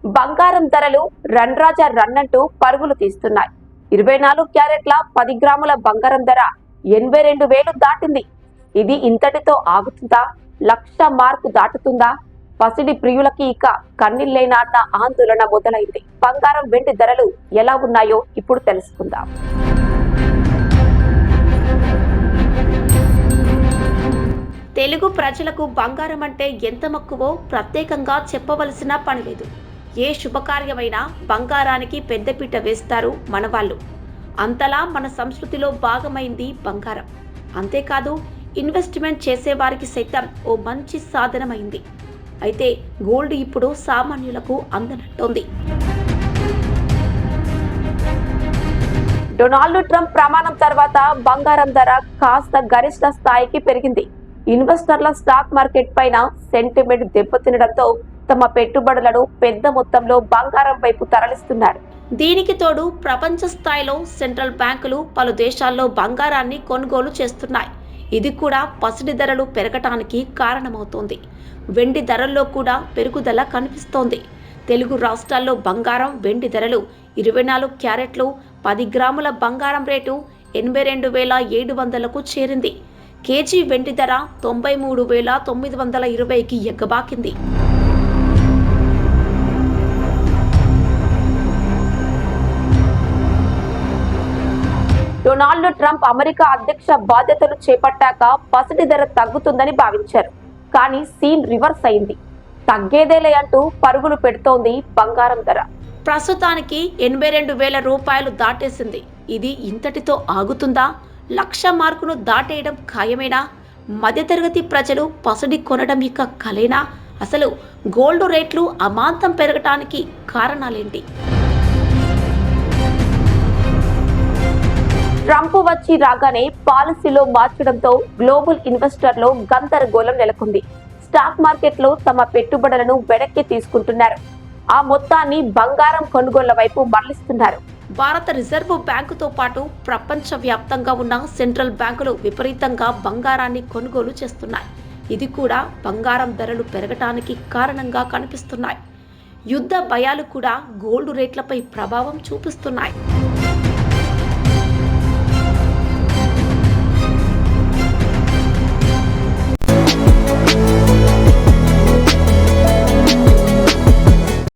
బంగారం ధరలు రన్రాజా రన్నంటూ పరుగులు తీస్తున్నాయి. 24 క్యారెట్ల 10 గ్రాముల బంగారం ధర 82,000 దాటింది. ఇది ఇంతటితో ఆగుతుందా? లక్ష మార్కు దాటుతుందా? పసిడి ప్రియులకి ఇక కన్నీళ్లేనా అన్న ఆందోళన మొదలైంది. బంగారం వెండి ధరలు ఎలా ఉన్నాయో ఇప్పుడు తెలుసుకుందాం. తెలుగు ప్రజలకు బంగారం అంటే ఎంత మక్కువో ప్రత్యేకంగా చెప్పవలసిన పని లేదు. ఏ శుభకార్యమైనా బంగారానికి పెద్దపీట వేస్తారు మనవాళ్ళు. అంతలా మన సంస్కృతిలో భాగమైంది బంగారం. అంతేకాదు, ఇన్వెస్ట్మెంట్ చేసేవారికి సైతం ఓ మంచి సాధనమైంది. అయితే గోల్డ్ ఇప్పుడు సామాన్యులకు అందనట్టుంది. డొనాల్డ్ ట్రంప్ ప్రమాణం తర్వాత బంగారం ధర కాస్త గరిష్ట స్థాయికి పెరిగింది. ఇన్వెస్టర్ల స్టాక్ మార్కెట్ పైన సెంటిమెంట్ దెబ్బతినడంతో తమ పెట్టుబడులను పెద్ద మొత్తంలో బంగారం వైపు తరలిస్తున్నారు. దీనికి తోడు ప్రపంచ స్థాయిలో సెంట్రల్ బ్యాంకులు పలు దేశాల్లో బంగారాన్ని కొనుగోలు చేస్తున్నాయి. ఇది కూడా పసిడి ధరలు పెరగటానికి కారణమవుతోంది. వెండి ధరల్లో కూడా పెరుగుదల కనిపిస్తోంది. తెలుగు రాష్ట్రాల్లో బంగారం, వెండి ధరలు 24 క్యారెట్లు 10 గ్రాముల బంగారం రేటు 82,700కు చేరింది. కేజీ వెండి ధర 93,920కి ఎగ్గబాకింది. డొనాల్డ్ ట్రంప్ అమెరికా అధ్యక్ష బాధ్యతలు చేపట్టాక పసిడి ధర తగ్గుతుందని భావించారు. కానీ సీన్ రివర్స్ అయింది. తగ్గేదేలే అంటూ పరుగులు పెడుతోంది బంగారం ధర. ప్రస్తుతానికి 82,000 రూపాయలు దాటేసింది. ఇది ఇంతటితో ఆగుతుందా? లక్ష మార్కును దాటేయడం ఖాయమేనా? మధ్యతరగతి ప్రజలు పసిడి కొనడం ఇక కలేనా? అసలు గోల్డ్ రేట్లు అమాంతం పెరగటానికి కారణాలేంటి? ట్రంప్ వచ్చి రాగానే పాలసీలో మార్చడంతో గ్లోబల్ ఇన్వెస్టర్లో గందరగోళం నెలకొంది. స్టాక్ మార్కెట్లో తమ పెట్టుబడులను వెనక్కి తీసుకుంటున్నారు. ఆ మొత్తాన్ని బంగారం కొనుగోళ్ల వైపు మళ్లిస్తున్నారు. భారత రిజర్వ్ బ్యాంకుతో పాటు ప్రపంచ వ్యాప్తంగా ఉన్న సెంట్రల్ బ్యాంకులు విపరీతంగా బంగారాన్ని కొనుగోలు చేస్తున్నాయి. ఇది కూడా బంగారం ధరలు పెరగటానికి కారణంగా కనిపిస్తున్నాయి. యుద్ధ భయాలు కూడా గోల్డ్ రేట్లపై ప్రభావం చూపిస్తున్నాయి.